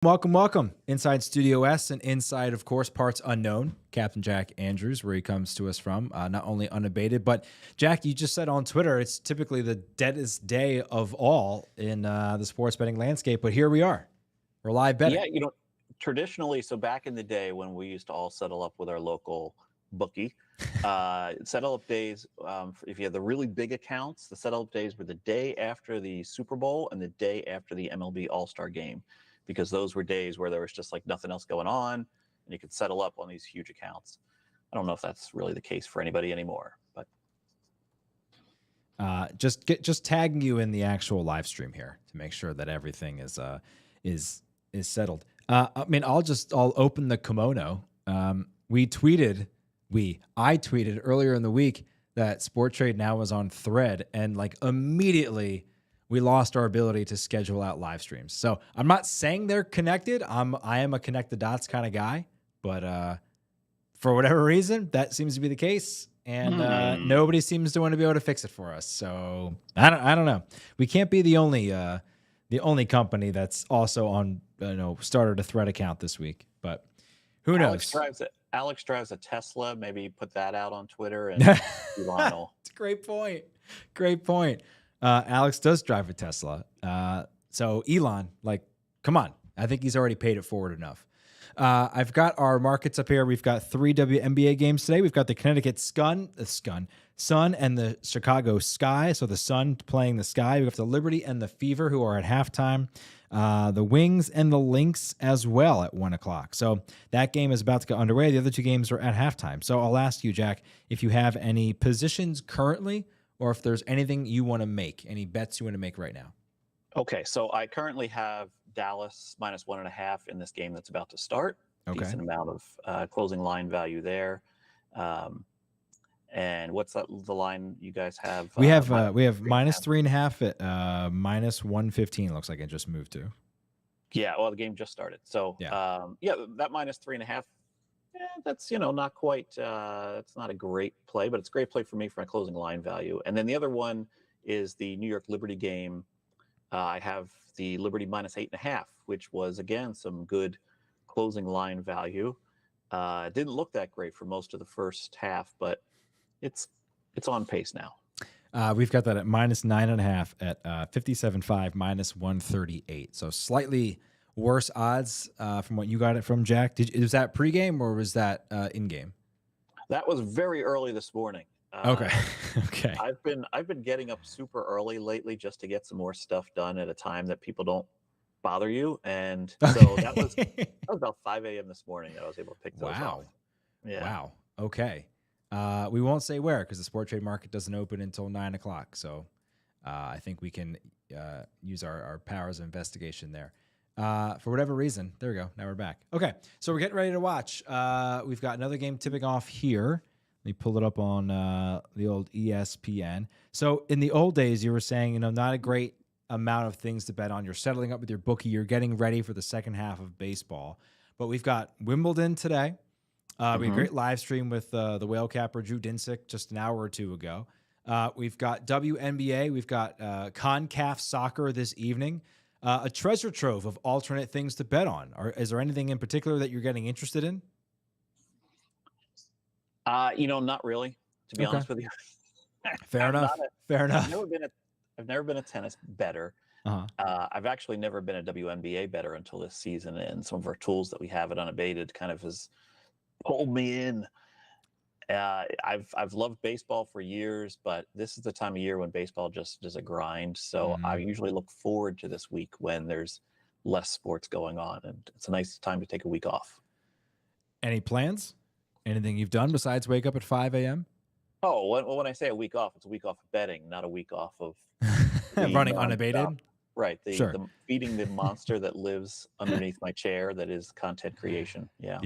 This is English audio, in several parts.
Welcome, welcome. Inside Studio S and inside, of course, Parts Unknown, Captain Jack Andrews, where he comes to us from, not only unabated, but Jack, you just said on Twitter, it's typically the deadest day of all in the sports betting landscape, but here we are. We're live betting. Yeah, traditionally, so back in the day when we used to all settle up with our local bookie, settle up days, if you had the really big accounts, the settle up days were the day after the Super Bowl and the day after the MLB All-Star game, because those were days where there was just like nothing else going on and you could settle up on these huge accounts. I don't know if that's really the case for anybody anymore, but just tagging you in the actual live stream here to make sure that everything is settled. I'll open the kimono. I tweeted earlier in the week that Sport Trade now was on Thread, and like immediately we lost our ability to schedule out live streams. So I'm not saying they're connected. I am a connect the dots kind of guy, but for whatever reason, that seems to be the case. And nobody seems to want to be able to fix it for us. So I don't know. We can't be the only company that's also on started a Thread account this week. But who knows? Alex drives a Tesla. Maybe put that out on Twitter and Elon will. It's a great point. Great point. Alex does drive a Tesla. So Elon, like, come on. I think he's already paid it forward enough. I've got our markets up here. We've got 3 WNBA games today. We've got the Connecticut Sun and the Chicago Sky. So the Sun playing the Sky. We've got the Liberty and the Fever, who are at halftime. The Wings and the Lynx as well at 1 o'clock. So that game is about to get underway. The other two games are at halftime. So I'll ask you, Jack, if you have any positions currently, or if there's anything you want to make, any bets you want to make right now. Okay, so I currently have Dallas minus 1.5 in this game that's about to start. Okay. Decent amount of closing line value there. And what's the line you guys have? We have minus 3.5 at minus 115. Looks like it just moved to. Yeah, well, the game just started, so that minus 3.5. That's not quite. It's not a great play, but it's a great play for me for my closing line value. And then the other one is the New York Liberty game. I have the Liberty minus 8.5, which was again some good closing line value. It didn't look that great for most of the first half, but it's on pace now. We've got that at minus 9.5 at 57.5, minus 138. So slightly worse odds from what you got it from, Jack. Was that pregame or was that in game? That was very early this morning. Okay. I've been getting up super early lately just to get some more stuff done at a time that people don't bother you, and so that was about 5 a.m. this morning that I was able to pick those off. Yeah. Wow. Okay. We won't say where because the sport trade market doesn't open until 9 o'clock. So I think we can use our powers of investigation there. For whatever reason, there we go. Now we're back. Okay, so we're getting ready to watch. We've got another game tipping off here. Let me pull it up on the old ESPN. So in the old days, you were saying, not a great amount of things to bet on. You're settling up with your bookie. You're getting ready for the second half of baseball. But we've got Wimbledon today. We had a great live stream with the whale capper Drew Dinsick just an hour or two ago. We've got WNBA. We've got CONCACAF soccer this evening. A treasure trove of alternate things to bet on. Is there anything in particular that you're getting interested in? Not really, to be honest with you. Fair enough. I've never been a tennis bettor. I've actually never been a WNBA bettor until this season, and some of our tools that we have at Unabated kind of has pulled me in. I've loved baseball for years, but this is the time of year when baseball just is a grind. So I usually look forward to this week when there's less sports going on, and it's a nice time to take a week off. Any plans? Anything you've done besides wake up at 5 a.m.? Oh, when I say a week off, it's a week off of betting, not a week off of running unabated. Right. The feeding the monster that lives underneath my chair that is content creation. Yeah.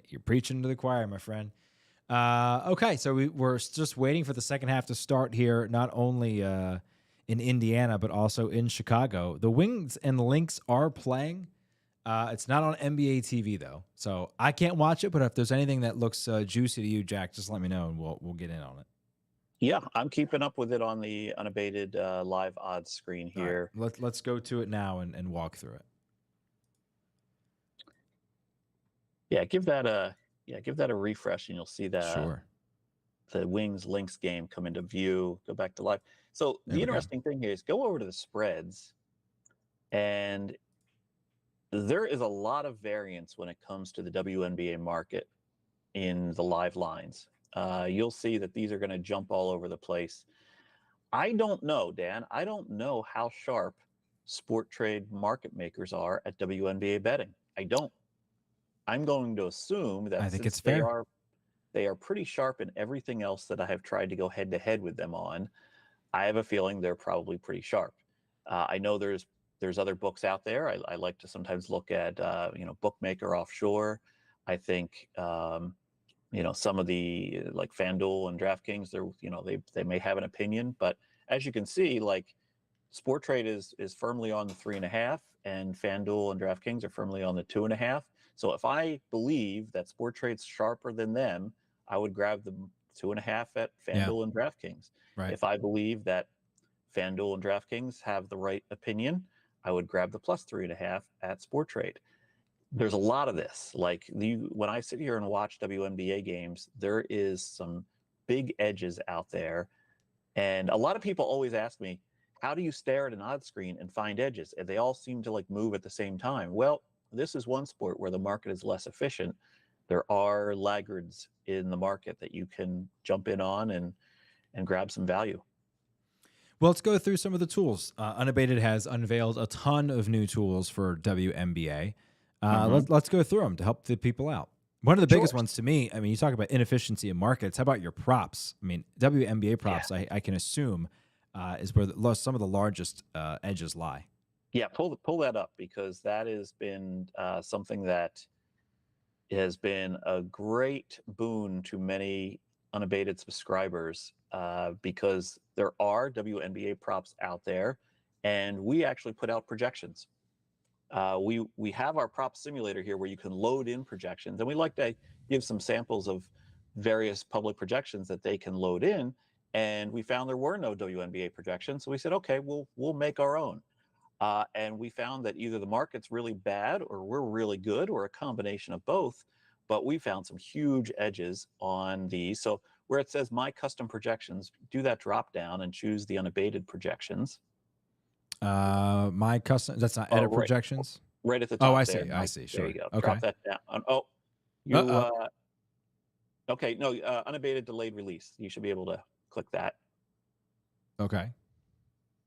You're preaching to the choir, my friend. Okay, so we're just waiting for the second half to start here, not only in Indiana, but also in Chicago. The Wings and the Lynx are playing. It's not on NBA TV, though, so I can't watch it, but if there's anything that looks juicy to you, Jack, just let me know, and we'll get in on it. Yeah, I'm keeping up with it on the Unabated live odds screen here. Right, let's go to it now and walk through it. Yeah, give that a refresh, and you'll see Sure. the Wings Lynx game come into view. Go back to live. So There the we go. interesting thing here is go over to the spreads, and there is a lot of variance when it comes to the WNBA market in the live lines. You'll see that these are going to jump all over the place. I don't know, Dan. I don't know how sharp sport trade market makers are at WNBA betting. I don't. I'm going to assume I that think since it's fair. they are pretty sharp in everything else that I have tried to go head to head with them on, I have a feeling they're probably pretty sharp. I know there's other books out there. I like to sometimes look at Bookmaker Offshore. I think some of the like FanDuel and DraftKings, they may have an opinion, but as you can see, like Sport Trade is firmly on the 3.5, and FanDuel and DraftKings are firmly on the 2.5. So if I believe that Sport Trade's sharper than them, I would grab the 2.5 at FanDuel and DraftKings. Right. If I believe that FanDuel and DraftKings have the right opinion, I would grab the plus 3.5 at Sport Trade. There's a lot of this. Like when I sit here and watch WNBA games, there is some big edges out there. And a lot of people always ask me, how do you stare at an odds screen and find edges? And they all seem to like move at the same time. Well, this is one sport where the market is less efficient. There are laggards in the market that you can jump in on and grab some value. Well, let's go through some of the tools. Unabated has unveiled a ton of new tools for WNBA. Let's go through them to help the people out. One of the biggest ones to me, I mean, you talk about inefficiency in markets. How about your props? I mean, WNBA props, I can assume, is where some of the largest edges lie. Yeah, pull that up, because that has been something that has been a great boon to many Unabated subscribers, because there are WNBA props out there, and we actually put out projections. We have our prop simulator here where you can load in projections, and we like to give some samples of various public projections that they can load in. And we found there were no WNBA projections, so we said, okay, we'll make our own. And we found that either the market's really bad or we're really good, or a combination of both. But we found some huge edges on these. So where it says my custom projections, do that drop down and choose the Unabated projections. My custom, that's not edit projections. Right at the top. Oh, I there. see. I see. Sure. There you go. Okay. Drop that down. Okay. No, Unabated delayed release. You should be able to click that. Okay.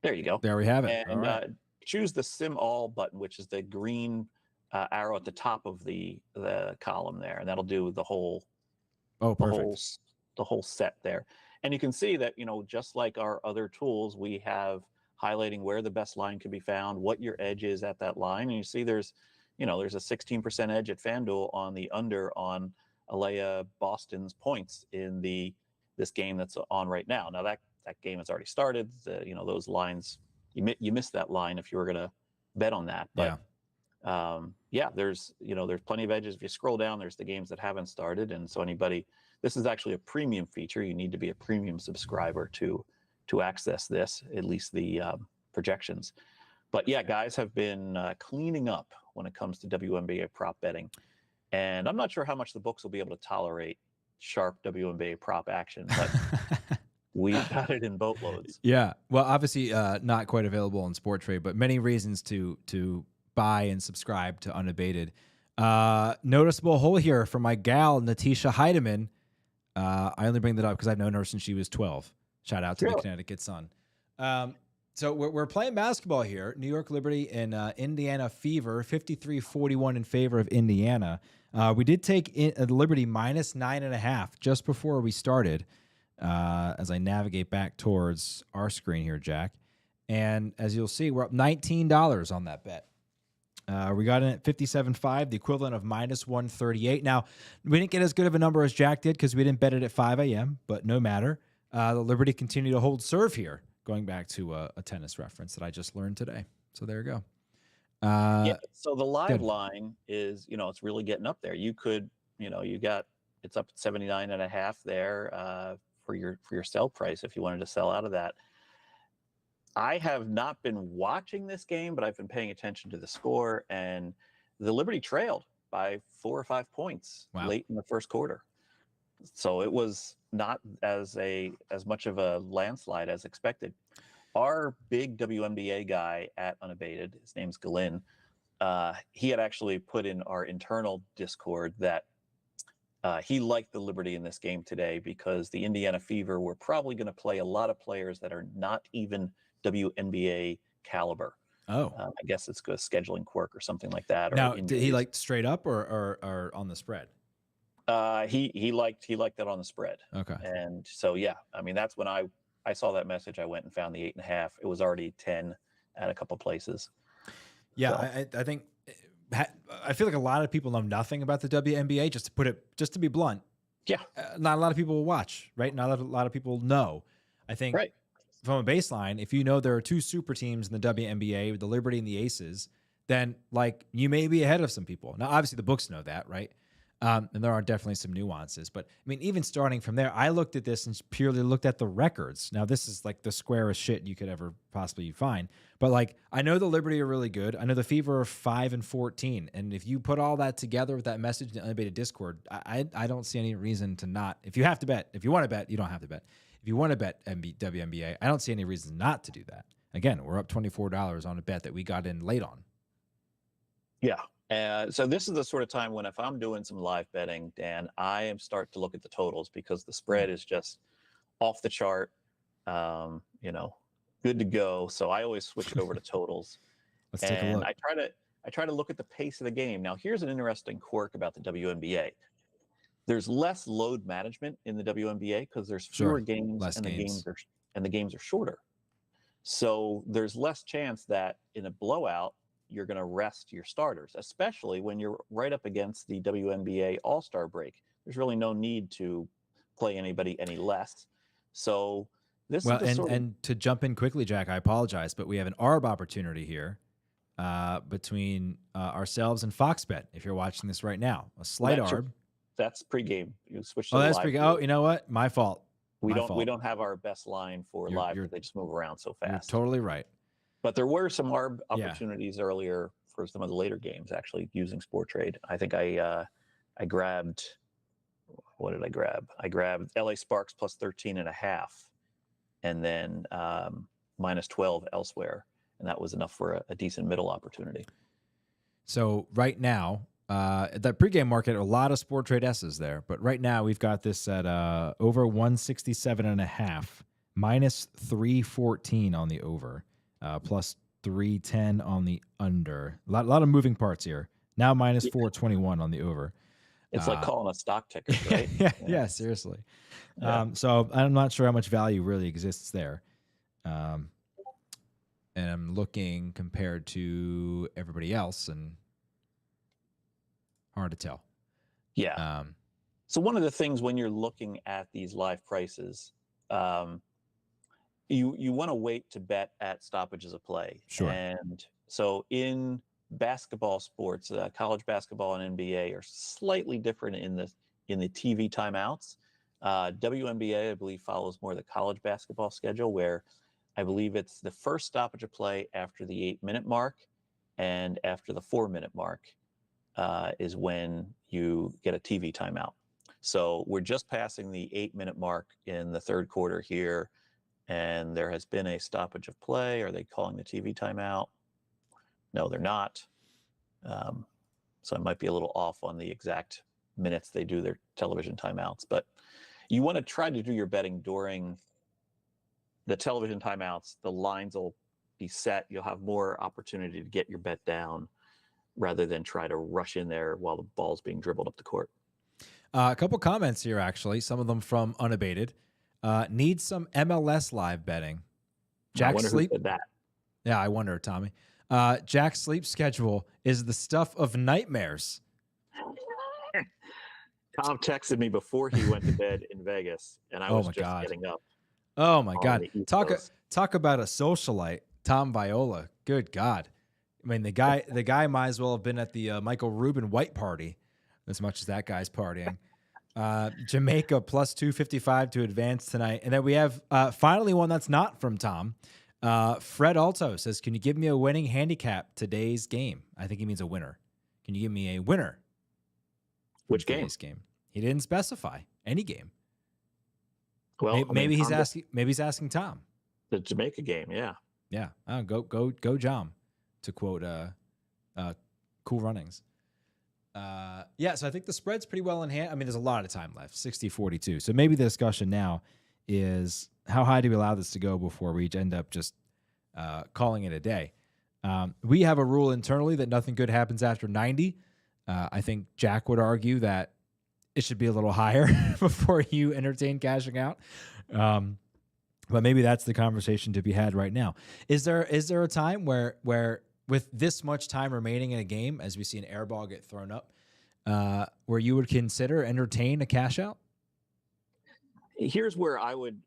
There you go. There we have it. And choose the Sim All button, which is the green arrow at the top of the column there, and that'll do the whole. Oh, perfect. The whole set there. And you can see that, just like our other tools, we have highlighting where the best line can be found, what your edge is at that line. And you see there's a 16% edge at FanDuel on the under on Alea Boston's points in this game that's on right now. Now that game has already started. Those lines, you missed that line if you were going to bet on that. But there's plenty of edges. If you scroll down, there's the games that haven't started. And so this is actually a premium feature. You need to be a premium subscriber to access this, at least the projections. But yeah, guys have been cleaning up when it comes to WNBA prop betting. And I'm not sure how much the books will be able to tolerate sharp WNBA prop action, but we've got it in boatloads. Yeah. Well, obviously not quite available on Sport Trade, but many reasons to buy and subscribe to Unabated. Noticeable hole here for my gal, Natisha Heidemann. I only bring that up because I've known her since she was 12. Shout out to the Connecticut Sun. So we're playing basketball here. New York Liberty and Indiana Fever, 53-41 in favor of Indiana. We did take Liberty minus 9.5 just before we started. As I navigate back towards our screen here, Jack. And as you'll see, we're up $19 on that bet. We got in at 57.5, the equivalent of minus 138. Now, we didn't get as good of a number as Jack did because we didn't bet it at 5 a.m., but no matter. The Liberty continue to hold serve here, going back to a tennis reference that I just learned today. So there you go. So the live line is, it's really getting up there. You could, it's up at 79.5 there for your sell price if you wanted to sell out of that. I have not been watching this game, but I've been paying attention to the score, and the Liberty trailed by 4 or 5 points Wow. late in the first quarter. So it was not as much of a landslide as expected. Our big WNBA guy at Unabated, his name's Glenn, he had actually put in our internal Discord that he liked the Liberty in this game today because the Indiana Fever were probably going to play a lot of players that are not even WNBA caliber. Oh, I guess it's a scheduling quirk or something like that. now Or did he like straight up or on the spread? He liked that on the spread. Okay. And so yeah, I mean that's when I saw that message. I went and found the 8.5. It was already 10 at a couple places. Yeah, So. I think I feel like a lot of people know nothing about the WNBA. Just to be blunt, Yeah, not a lot of people will watch, right? Not a lot of people know. I think right. From a baseline, if you know there are two super teams in the WNBA, the Liberty and the Aces, then like you may be ahead of some people. Now, obviously, the books know that, right? And there are definitely some nuances. But I mean, even starting from there, I looked at this and purely looked at the records. Now, this is like the squarest shit you could ever possibly find. But like, I know the Liberty are really good. I know the Fever are 5-14. And if you put all that together with that message in the Unabated Discord, I don't see any reason to not. If you have to bet, if you want to bet, you don't have to bet. If you want to bet WNBA, I don't see any reason not to do that. Again, we're up $24 on a bet that we got in late on. Yeah. So this is the sort of time when if I'm doing some live betting, Dan, I am start to look at the totals because the spread is just off the chart, good to go. So I always switch it over to totals. Let's take a look. I try to look at the pace of the game. Now, here's an interesting quirk about the WNBA. There's less load management in the WNBA because there's fewer games and the games are shorter. So there's less chance that in a blowout you're going to rest your starters, especially when you're right up against the WNBA All-Star break. There's really no need to play anybody any less. So this is and to jump in quickly, Jack, I apologize, but we have an ARB opportunity here between ourselves and FoxBet. If you're watching this right now, a slight ARB. That's pregame. You switch to that's live. pregame. Oh, you know what? My fault. We don't have our best line for live because they just move around so fast. You're totally right. But there were some ARB opportunities earlier for some of the later games, actually using Sport Trade. I think I grabbed. What did I grab? I grabbed LA Sparks plus 13.5, and then minus 12 elsewhere, and that was enough for a decent middle opportunity. So right now, that pregame market, a lot of Sport Trade S's there, but right now we've got this at over 167.5, minus 314 on the over, plus 310 on the under. A lot of moving parts here. Now minus 421 on the over. It's like calling a stock ticker, right? yeah, seriously. Yeah. So I'm not sure how much value really exists there. And I'm looking compared to everybody else, and hard to tell. Yeah. So one of the things when you're looking at these live prices, you want to wait to bet at stoppages of play. Sure. And so in basketball sports, college basketball and NBA are slightly different in the TV timeouts. WNBA, I believe, follows more the college basketball schedule, where I believe it's the first stoppage of play after the 8-minute mark and after the 4-minute mark is when you get a TV timeout. So we're just passing the 8-minute mark in the third quarter here, and there has been a stoppage of play. Are they calling the TV timeout? No, they're not. So I might be a little off on the exact minutes they do their television timeouts, but you want to try to do your betting during the television timeouts. The lines will be set. You'll have more opportunity to get your bet down rather than try to rush in there while the ball's being dribbled up the court. A couple comments here, actually, some of them from Unabated. Need some MLS live betting. Jack Sleep. Who said that? Yeah, I wonder, Tommy. Jack's sleep schedule is the stuff of nightmares. Tom texted me before he went to bed in Vegas, and I was just getting up. Oh my God! Talk about a socialite, Tom Viola. Good God! I mean, the guy might as well have been at the Michael Rubin White party, as much as that guy's partying. Jamaica plus 255 to advance tonight, and then we have finally one that's not from Tom. Fred Alto says, "Can you give me a winning handicap today's game?" I think he means a winner. Can you give me a winner Which game? Today's game. He didn't specify any game. Well, maybe he's asking. Maybe he's asking Tom. The Jamaica game, yeah. Yeah. Go, Jom, to quote Cool Runnings. Yeah, so I think the spread's pretty well in hand. I mean, there's a lot of time left, 60-42. So maybe the discussion now is how high do we allow this to go before we end up just calling it a day? We have a rule internally that nothing good happens after 90. I think Jack would argue that it should be a little higher before you entertain cashing out. But maybe that's the conversation to be had right now. Is there a time where with this much time remaining in a game, as we see an air ball get thrown up, where you would entertain a cash out? Here's where I would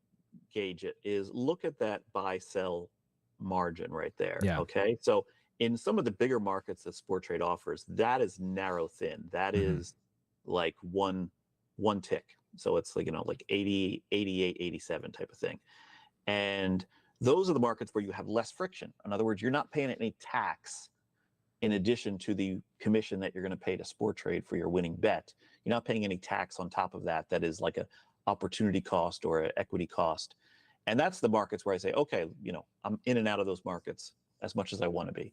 gauge it is look at that buy sell margin right there. Yeah. Okay. So in some of the bigger markets that Sport Trade offers, that is narrow thin. That is like one tick. So it's like, like 80, 88, 87 type of thing. And those are the markets where you have less friction. In other words, you're not paying any tax in addition to the commission that you're going to pay to Sport Trade for your winning bet. You're not paying any tax on top of that. That is like a opportunity cost or an equity cost. And that's the markets where I say, okay, I'm in and out of those markets as much as I want to be.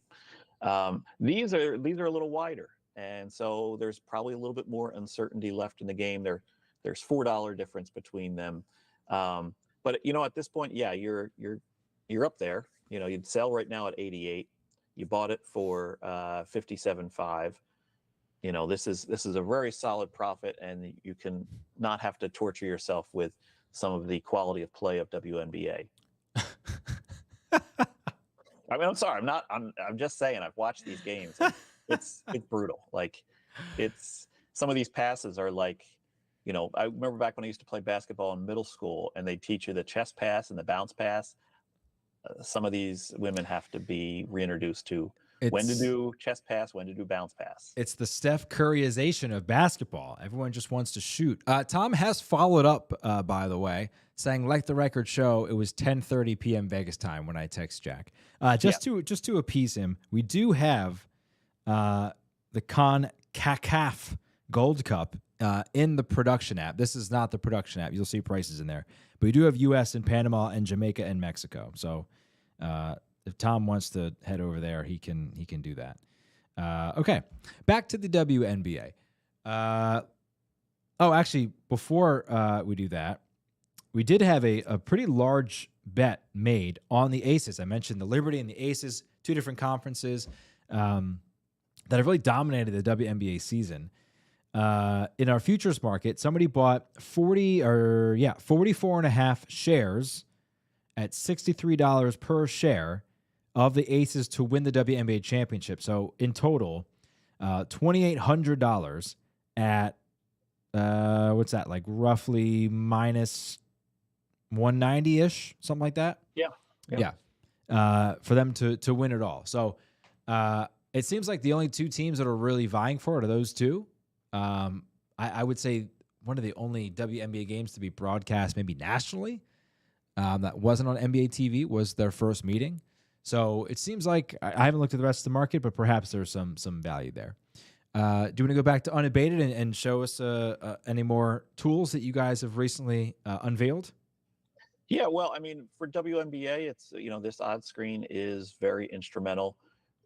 These are a little wider. And so there's probably a little bit more uncertainty left in the game. There's $4 difference between them. But at this point, yeah, you're up there. You'd sell right now at 88. You bought it for 57.5. This is a very solid profit, and you can not have to torture yourself with some of the quality of play of WNBA. I mean, I'm sorry, I'm just saying, I've watched these games. It's brutal. Like, it's some of these passes are like, I remember back when I used to play basketball in middle school, and they teach you the chest pass and the bounce pass. Some of these women have to be reintroduced to when to do chest pass, when to do bounce pass. It's the Steph Curryization of basketball. Everyone just wants to shoot. Tom has followed up, by the way, saying, like the record show, it was 10:30 p.m. Vegas time when I text Jack. Just to appease him, we do have the CONCACAF Gold Cup in the production app. This is not the production app. You'll see prices in there. But we do have U.S. and Panama and Jamaica and Mexico. So if Tom wants to head over there, he can do that. Okay, back to the WNBA. Actually, before we do that, we did have a pretty large bet made on the Aces. I mentioned the Liberty and the Aces, two different conferences that have really dominated the WNBA season. In our futures market, somebody bought 44.5 shares at $63 per share of the Aces to win the WNBA championship. So in total, $2,800 at what's that, like roughly minus 190-ish, something like that. Yeah. For them to win it all. So it seems like the only two teams that are really vying for it are those two. I would say one of the only WNBA games to be broadcast maybe nationally that wasn't on NBA TV was their first meeting. So it seems like I haven't looked at the rest of the market, but perhaps there's some value there. Do you want to go back to Unabated and show us any more tools that you guys have recently unveiled? Yeah, well, I mean, for WNBA, it's this odd screen is very instrumental.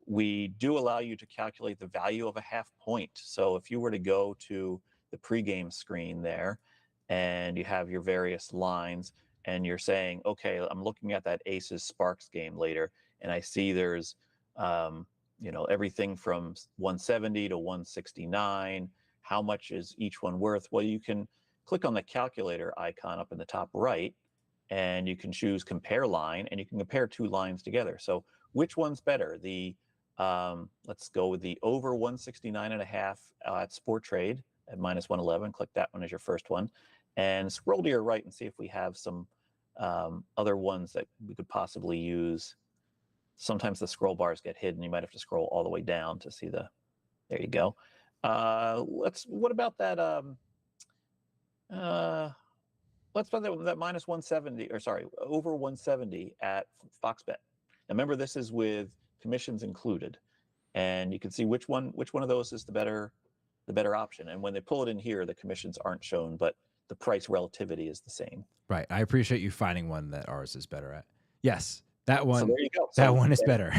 We do allow you to calculate the value of a half point. So if you were to go to the pregame screen there and you have your various lines and you're saying, okay, I'm looking at that Aces Sparks game later, and I see there's, everything from 170 to 169. How much is each one worth? Well, you can click on the calculator icon up in the top right, and you can choose compare line, and you can compare two lines together. So which one's better? Let's go with the over 169.5 at Sport Trade at minus 111. Click that one as your first one, and scroll to your right and see if we have some other ones that we could possibly use. Sometimes the scroll bars get hidden. You might have to scroll all the way down to see there you go. What about that? Let's put that minus 170, or sorry, over 170 at Fox Bet. Now remember, this is with commissions included, and you can see which one of those is the better the better option. And when they pull it in here, the commissions aren't shown, but the price relativity is the same. Right. I appreciate you finding one that ours is better at. Yes, that one. So there you go. That one is better.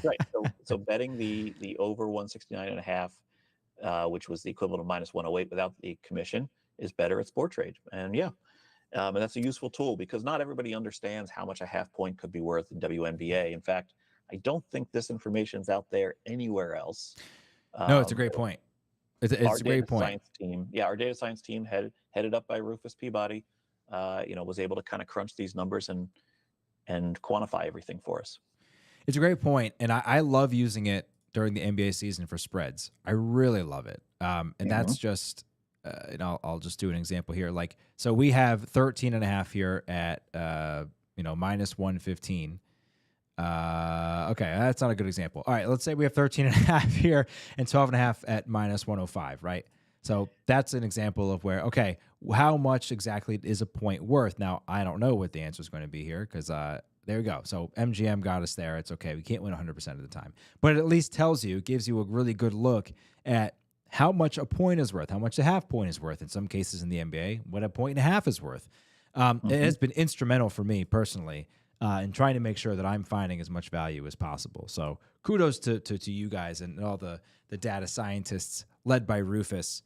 Right. So betting the over 169.5, which was the equivalent of -108 without the commission, is better at Sport Trade. And yeah, and that's a useful tool because not everybody understands how much a half point could be worth in WNBA. In fact, I don't think this information is out there anywhere else. No, it's a great point. It's a great point. Science team, our data science team headed up by Rufus Peabody, was able to kind of crunch these numbers and quantify everything for us. It's a great point, and I love using it during the NBA season for spreads. I really love it, and that's just, and I'll just do an example here. Like, so we have 13.5 here at -115. Okay, that's not a good example. All right, let's say we have 13.5 here and 12.5 at -105, right? So that's an example of where, okay, how much exactly is a point worth? Now, I don't know what the answer is going to be here because there we go. So MGM got us there. It's okay. We can't win 100% of the time. But it at least tells you, gives you a really good look at how much a point is worth, how much a half point is worth. In some cases in the NBA, what a point and a half is worth. It has been instrumental for me personally in trying to make sure that I'm finding as much value as possible. So kudos to you guys and all the data scientists led by Rufus,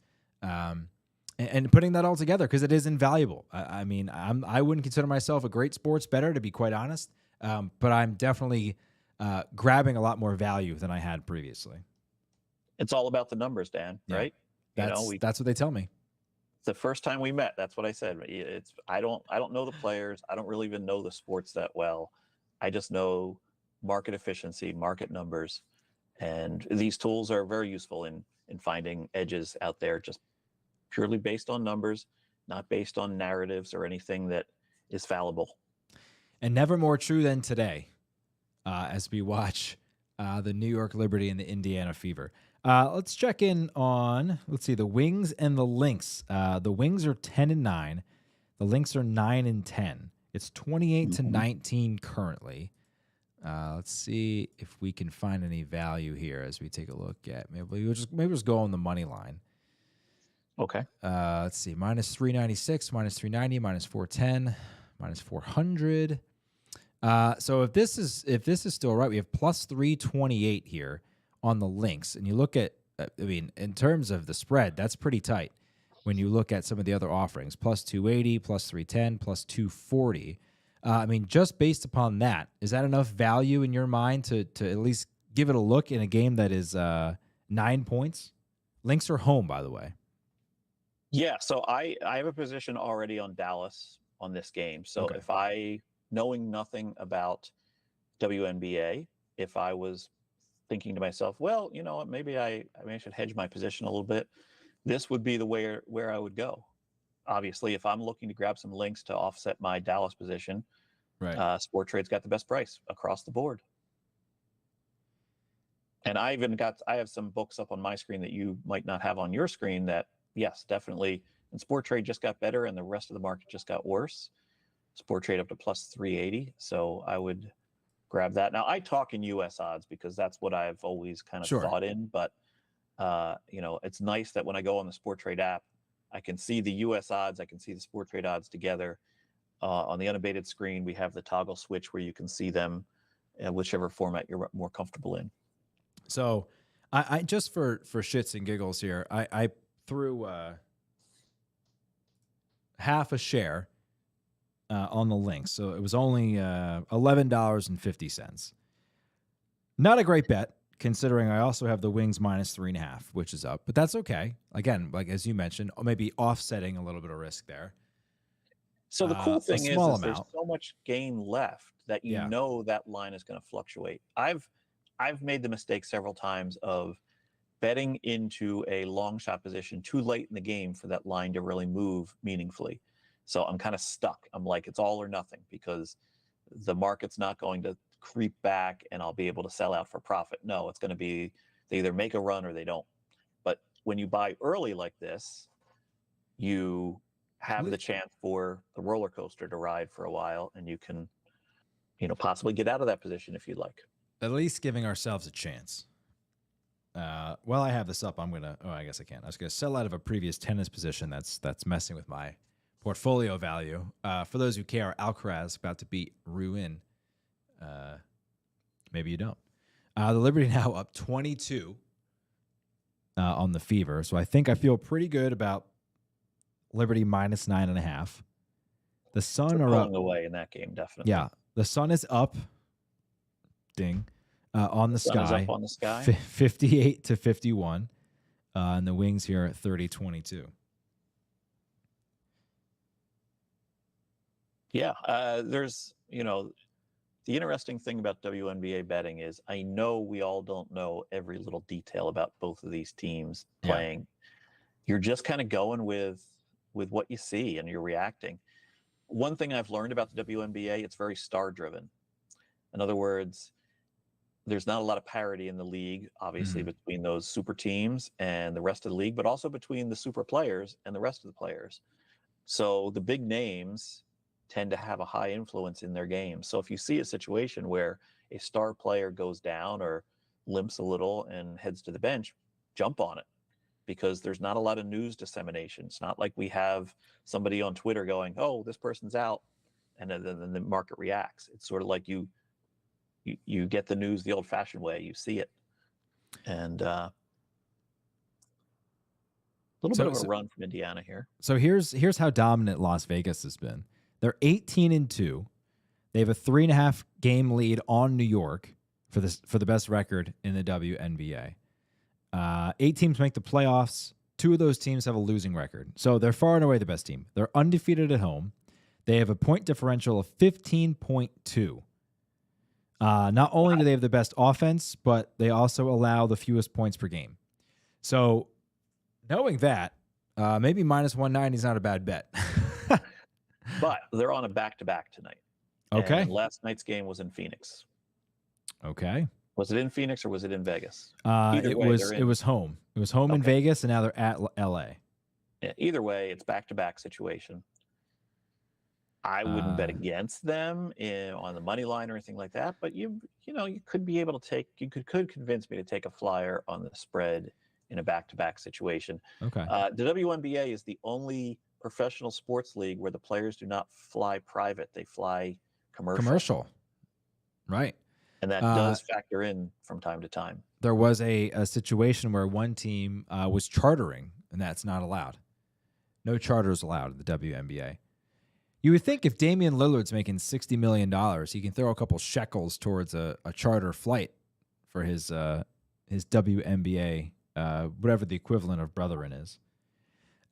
and putting that all together because it is invaluable. I mean, I wouldn't consider myself a great sports bettor, to be quite honest, but I'm definitely grabbing a lot more value than I had previously. It's all about the numbers, Dan, right? That's what they tell me. The first time we met, that's what I said. I don't know the players. I don't really even know the sports that well. I just know market efficiency, market numbers, and these tools are very useful in finding edges out there, just purely based on numbers, not based on narratives or anything that is fallible. And never more true than today, as we watch the New York Liberty and the Indiana Fever. Let's check in on, let's see, the Wings and the Lynx. The Wings are 10-9. The Lynx are 9-10. It's 28-19 currently. Let's see if we can find any value here as we take a look at. Maybe we'll just go on the money line. Okay. Let's see, -396, -390, -410, -400. So if this is still right, we have +328 here on the Lynx, and you look at, I mean, in terms of the spread, that's pretty tight. When you look at some of the other offerings, +280, +310, +240. I mean, just based upon that, is that enough value in your mind to at least give it a look in a game that is 9 points? Lynx are home, by the way. Yeah, so I have a position already on Dallas on this game. So Okay. if knowing nothing about WNBA, if I was thinking to myself, well, maybe I should hedge my position a little bit, this would be the where I would go. Obviously, if I'm looking to grab some links to offset my Dallas position, Right. Sport Trade's got the best price across the board. And I have some books up on my screen that you might not have on your screen that, yes, definitely. And Sport Trade just got better and the rest of the market just got worse. Sport Trade up to +380. So I would grab that. Now I talk in US odds because that's what I've always kind of thought in, but it's nice that when I go on the Sport Trade app, I can see the US odds, I can see the Sport Trade odds together. On the Unabated screen, we have the toggle switch where you can see them in whichever format you're more comfortable in. So I just for shits and giggles here, I threw half a share on the Lynx. So it was only $11.50. Not a great bet, considering I also have the Wings -3.5, which is up, but that's okay. Again, like as you mentioned, maybe offsetting a little bit of risk there. So the cool thing is there's so much game left that that line is going to fluctuate. I've made the mistake several times of betting into a long shot position too late in the game for that line to really move meaningfully. So I'm kind of stuck. I'm like, it's all or nothing because the market's not going to creep back and I'll be able to sell out for profit. No, it's going to be they either make a run or they don't. But when you buy early like this, you have the chance for the roller coaster to ride for a while and you can, possibly get out of that position if you'd like. At least giving ourselves a chance. While I have this up, I'm gonna. Oh, I guess I can't. I was gonna sell out of a previous tennis position. That's messing with my portfolio value. For those who care, Alcaraz about to beat Ruin. Maybe you don't. The Liberty now up 22 on the Fever, so I think I feel pretty good about Liberty minus 9.5. The Sun are up away in that game, definitely. Yeah, the Sun is up. Ding. On the Sun is sky. up on the sky. 58 to 51. And the Wings here at 30-22. Yeah, there's, the interesting thing about WNBA betting is I know we all don't know every little detail about both of these teams playing. Yeah. You're just kind of going with what you see and you're reacting. One thing I've learned about the WNBA, it's very star-driven. In other words, there's not a lot of parity in the league, obviously, between those super teams and the rest of the league, but also between the super players and the rest of the players. So the big names tend to have a high influence in their game. So if you see a situation where a star player goes down or limps a little and heads to the bench, jump on it, because there's not a lot of news dissemination. It's not like we have somebody on Twitter going, oh, this person's out, and then the market reacts. It's sort of like you get the news the old-fashioned way. You see it. And a little bit of a run from Indiana here. So here's how dominant Las Vegas has been. They're 18-2. They have a 3.5 game lead on New York for the best record in the WNBA. 8 teams make the playoffs. 2 of those teams have a losing record. So they're far and away the best team. They're undefeated at home. They have a point differential of 15.2. Not only do they have the best offense, but they also allow the fewest points per game. So knowing that, maybe minus 190 is not a bad bet. But they're on a back-to-back tonight. Okay. And last night's game was in Phoenix. Okay. Was it in Phoenix or was it in Vegas? It was home. It was home in Vegas, and now they're at LA. Yeah, either way, it's back-to-back situation. I wouldn't bet against them on the money line or anything like that, but you could be able to could convince me to take a flyer on the spread in a back-to-back situation. Okay. The WNBA is the only professional sports league where the players do not fly private; they fly commercial. Right. And that does factor in from time to time. There was a situation where one team was chartering, and that's not allowed. No charters allowed at the WNBA. You would think if Damian Lillard's making $60 million, he can throw a couple shekels towards a charter flight for his WNBA, whatever the equivalent of Brethren is.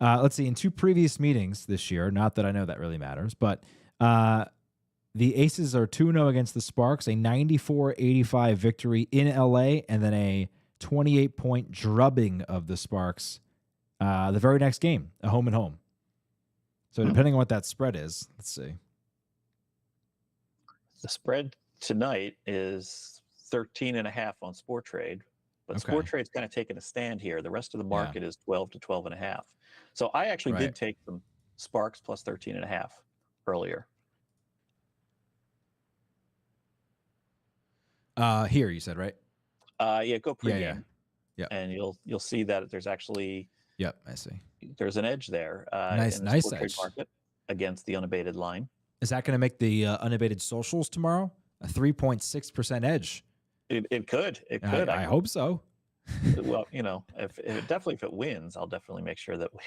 Let's see. In 2 previous meetings this year, not that I know that really matters, but the Aces are 2-0 against the Sparks, a 94-85 victory in LA, and then a 28-point drubbing of the Sparks the very next game, a home and home. So depending on what that spread is, let's see. The spread tonight is 13.5 on Sportrade, but Sportrade's kind of taking a stand here. The rest of the market is 12 to 12.5. So I actually did take some Sparks plus 13.5 earlier. Here you said, right? Yeah, go pregame. Yeah. And you'll see that there's actually I see. There's an edge there. Nice in the edge market against the unabated line. Is that going to make the unabated socials tomorrow a 3.6% edge? It could. It could. I hope so. Well, if it wins, I'll definitely make sure that we.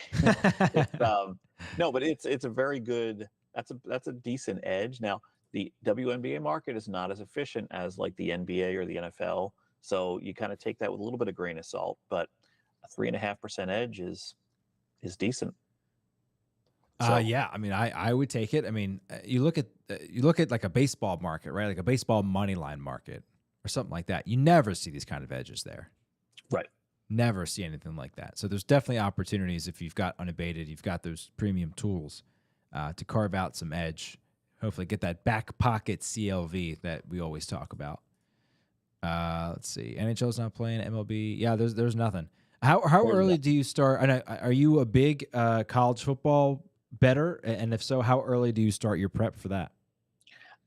No, but it's a very good. That's a decent edge. Now, the WNBA market is not as efficient as like the NBA or the NFL, so you kind of take that with a little bit of grain of salt. But a 3.5% edge is decent. So, yeah, I mean, I would take it. I mean, you look at like a baseball market, right? Like a baseball money line market or something like that. You never see these kind of edges there. Right. Never see anything like that. So there's definitely opportunities if you've got unabated, you've got those premium tools to carve out some edge. Hopefully get that back pocket CLV that we always talk about. Let's see. NHL's not playing. MLB. Yeah, there's nothing. How early do you start? Are you a big college football bettor? And if so, how early do you start your prep for that?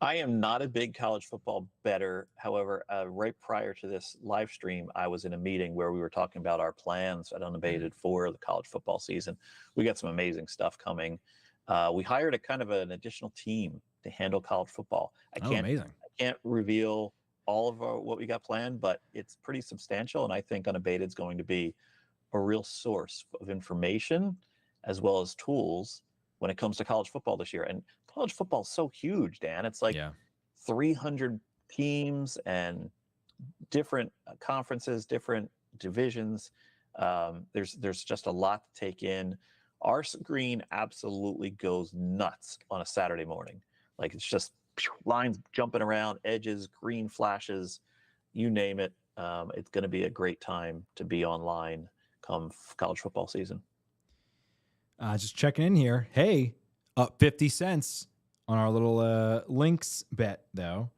I am not a big college football bettor. However, right prior to this live stream, I was in a meeting where we were talking about our plans at Unabated for the college football season. We got some amazing stuff coming. We hired a kind of an additional team to handle college football. Amazing. I can't reveal all of what we got planned, but it's pretty substantial. And I think Unabated is going to be a real source of information as well as tools when it comes to college football this year. And college football is so huge, Dan. It's like 300 teams and different conferences, different divisions. There's just a lot to take in. Our screen absolutely goes nuts on a Saturday morning. Like it's just lines jumping around, edges, green flashes, you name it. It's going to be a great time to be online come college football season. Just checking in here. Hey, up 50 cents on our little Lynx bet, though.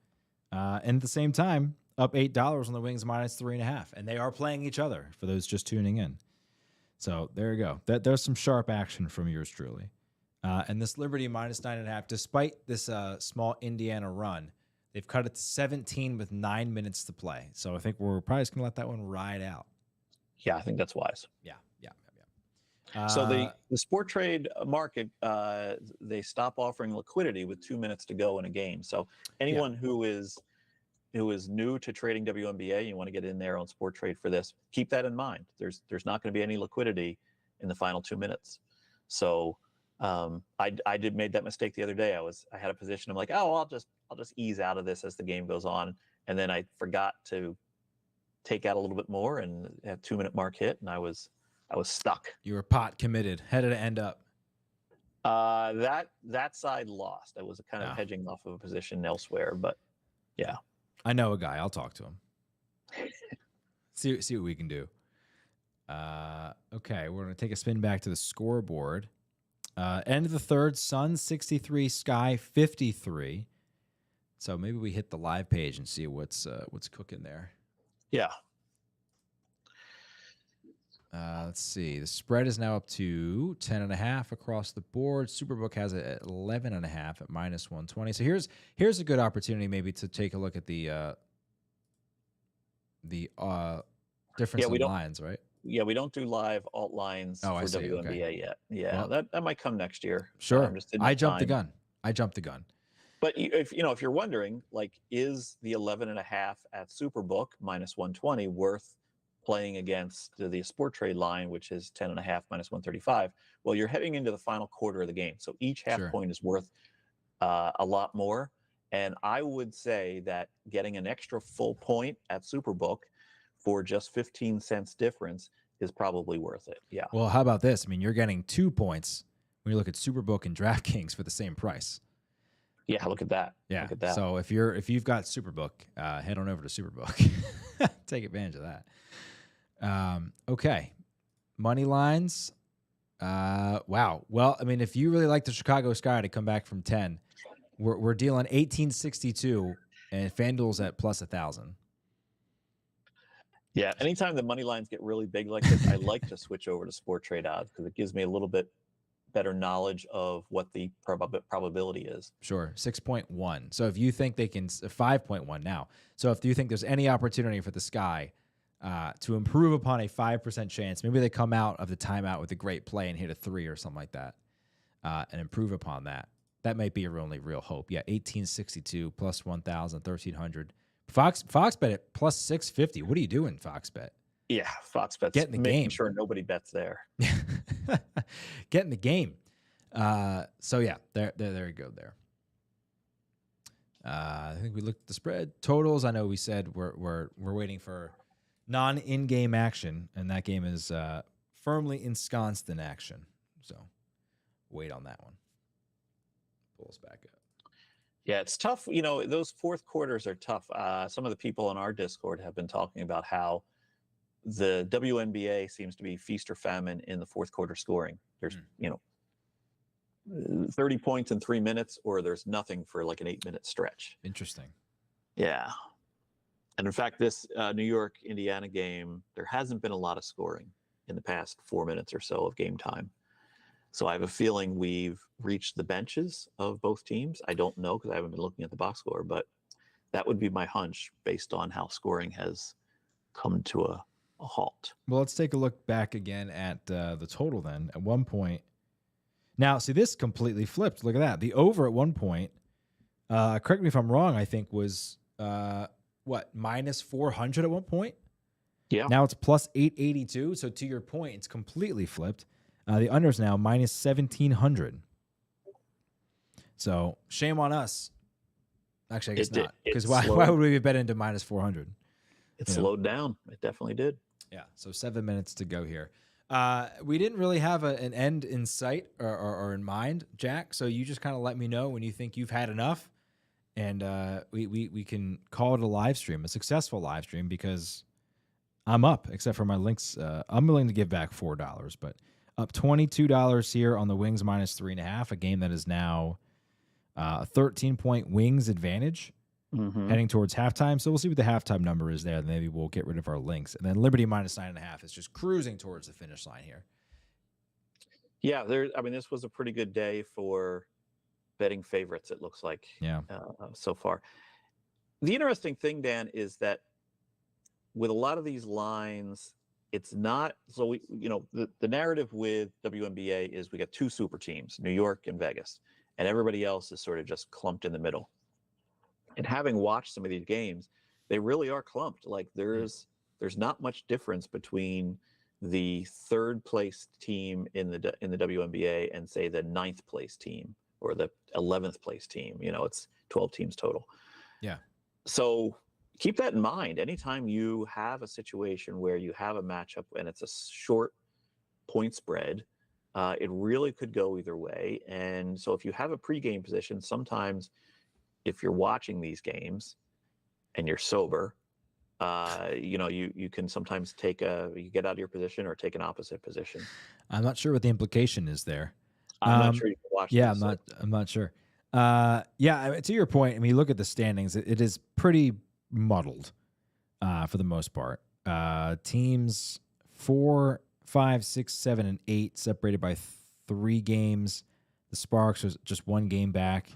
And at the same time, up $8 on the Wings -3.5. And they are playing each other for those just tuning in. So there you go. There's some sharp action from yours truly. And this Liberty -9.5, despite this small Indiana run, they've cut it to 17 with 9 minutes to play. So I think we're probably just going to let that one ride out. Yeah, I think that's wise. Yeah. So the sport trade market, they stop offering liquidity with 2 minutes to go in a game. So anyone who is new to trading WNBA, you want to get in there on sport trade for this, keep that in mind. There's not going to be any liquidity in the final 2 minutes. So I did made that mistake the other day. I had a position. I'm like, oh, I'll just ease out of this as the game goes on, and then I forgot to take out a little bit more, and that 2 minute mark hit, and I was stuck. You were pot committed. How did it end up? That side lost. I was kind of hedging off of a position elsewhere, but yeah. I know a guy. I'll talk to him. see what we can do. Okay, we're gonna take a spin back to the scoreboard. End of the third, Suns 63, Sky 53. So maybe we hit the live page and see what's cooking there. Yeah. Let's see. The spread is now up to 10.5 across the board. Superbook has it at 11.5 at -120. So here's a good opportunity maybe to take a look at the difference in lines, right? Yeah, we don't do live alt lines for WNBA yet. Yeah, well, that might come next year. Sure. I jumped the gun. But if you're wondering, like, is the 11.5 at Superbook -120 worth playing against the sport trade line, which is 10.5 -135? Well, you're heading into the final quarter of the game, so each half point is worth a lot more. And I would say that getting an extra full point at Superbook for just 15 cents difference is probably worth it. Yeah. Well, how about this? I mean, you're getting 2 points when you look at Superbook and DraftKings for the same price. Yeah, look at that. Yeah. Look at that. So if you've got Superbook, head on over to Superbook. Take advantage of that. Okay. Money lines. Wow. Well, I mean, if you really like the Chicago Sky to come back from 10, we're dealing 1862 and FanDuel's at +1,000. Yeah. Anytime the money lines get really big like this, I like to switch over to sport trade odds because it gives me a little bit better knowledge of what the probability is. Sure. 6.1. So if you think they can 5.1 now. So if you think there's any opportunity for the Sky to improve upon a 5% chance, maybe they come out of the timeout with a great play and hit a 3 or something like that, and improve upon that. That might be your only real hope. Yeah, 1862 +1,000, 1,300. Fox bet at +650. What are you doing, Fox bet? Yeah, Fox bet's get in the making game. Sure, nobody bets there. Get in the game. So yeah, there you go. There. I think we looked at the spread totals. I know we said we're waiting for non-in-game action, and that game is firmly ensconced in action. So wait on that one. Pull us back up. Yeah, it's tough. Those fourth quarters are tough. Some of the people on our Discord have been talking about how the WNBA seems to be feast or famine in the fourth quarter scoring. There's 30 points in 3 minutes, or there's nothing for like an 8-minute stretch. Interesting. Yeah. And in fact, this New York-Indiana game, there hasn't been a lot of scoring in the past 4 minutes or so of game time. So I have a feeling we've reached the benches of both teams. I don't know because I haven't been looking at the box score, but that would be my hunch based on how scoring has come to a halt. Well, let's take a look back again at the total then. At one point, now see this completely flipped. Look at that. The over at one point, correct me if I'm wrong, I think was minus 400 at one point. Yeah. Now it's plus 882. So to your point, it's completely flipped. The under is now minus 1700. So shame on us. Actually, I guess not. Because why would we be betting into minus 400? It slowed down. It definitely did. Yeah. So 7 minutes to go here. We didn't really have an end in sight or in mind, Jack. So you just kind of let me know when you think you've had enough. And we can call it a live stream, a successful live stream, because I'm up, except for my links. I'm willing to give back $4, but up $22 here on the Wings minus 3.5, a game that is now a 13-point Wings advantage heading towards halftime. So we'll see what the halftime number is there. Maybe we'll get rid of our links. And then Liberty minus 9.5 is just cruising towards the finish line here. Yeah, this was a pretty good day for betting favorites, it looks like, so far. The interesting thing, Dan, is that with a lot of these lines, it's not so the narrative with WNBA is we got two super teams, New York and Vegas, and everybody else is sort of just clumped in the middle. And having watched some of these games, they really are clumped. Like there's not much difference between the third place team in the WNBA and say the 9th place team or the 11th place team. It's 12 teams total. Yeah. So keep that in mind. Anytime you have a situation where you have a matchup and it's a short point spread, it really could go either way. And so if you have a pregame position, sometimes if you're watching these games and you're sober, you can sometimes you get out of your position or take an opposite position. I'm not sure what the implication is there. I'm not sure you can watch. Yeah, I'm not sure. To your point, I mean, you look at the standings, it is pretty muddled for the most part. Teams 4, 5, 6, 7, and 8 separated by 3 games. The Sparks was just 1 game back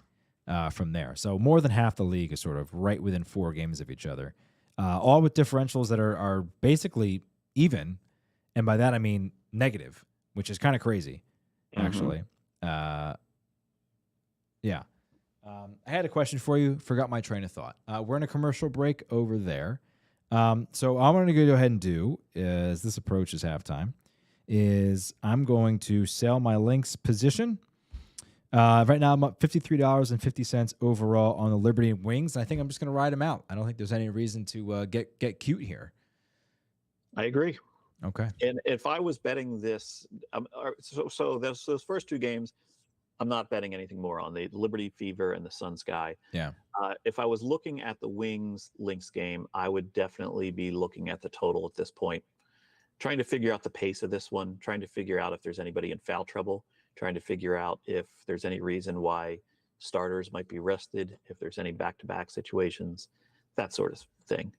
from there. So more than half the league is sort of right within 4 games of each other, all with differentials that are basically even. And by that, I mean negative, which is kind of crazy, actually. I had a question for you. Forgot my train of thought. We're in a commercial break over there. So all I'm going to go ahead and do as this approaches halftime is I'm going to sell my links position. Right now I'm up $53.50 overall on the Liberty Wings. And I think I'm just going to ride them out. I don't think there's any reason to get cute here. I agree. Okay. And if I was betting this, so those first 2 games, I'm not betting anything more on the Liberty Fever and the Sun Sky. Yeah. If I was looking at the Wings Lynx game, I would definitely be looking at the total at this point, trying to figure out the pace of this one, trying to figure out if there's anybody in foul trouble, trying to figure out if there's any reason why starters might be rested, if there's any back-to-back situations, that sort of thing.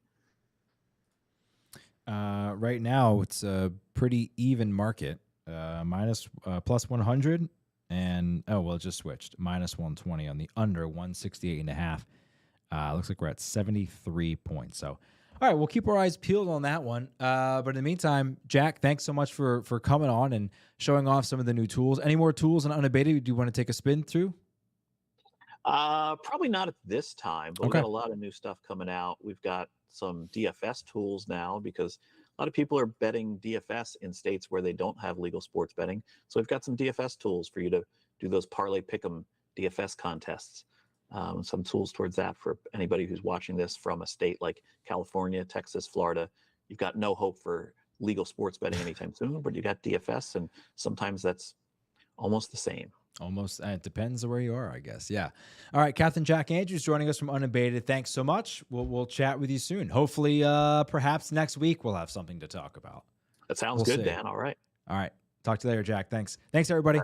Right now, it's a pretty even market, plus 100. And, it just switched. Minus 120 on the under, 168.5. Looks like we're at 73 points. So, all right, we'll keep our eyes peeled on that one. But in the meantime, Jack, thanks so much for coming on and showing off some of the new tools. Any more tools on Unabated do you want to take a spin through? Probably not at this time, but we've got a lot of new stuff coming out. We've got some DFS tools now because a lot of people are betting DFS in states where they don't have legal sports betting. So we've got some DFS tools for you to do those parlay pick'em DFS contests. Some tools towards that for anybody who's watching this from a state like California, Texas, Florida. You've got no hope for legal sports betting anytime soon, but you got DFS, and sometimes that's almost the same. Almost. It depends on where you are, I guess. Yeah. All right. Captain Jack Andrews joining us from Unabated. Thanks so much. We'll chat with you soon. Hopefully, perhaps next week we'll have something to talk about. That sounds good, Dan. All right. All right. Talk to you later, Jack. Thanks. Thanks, everybody.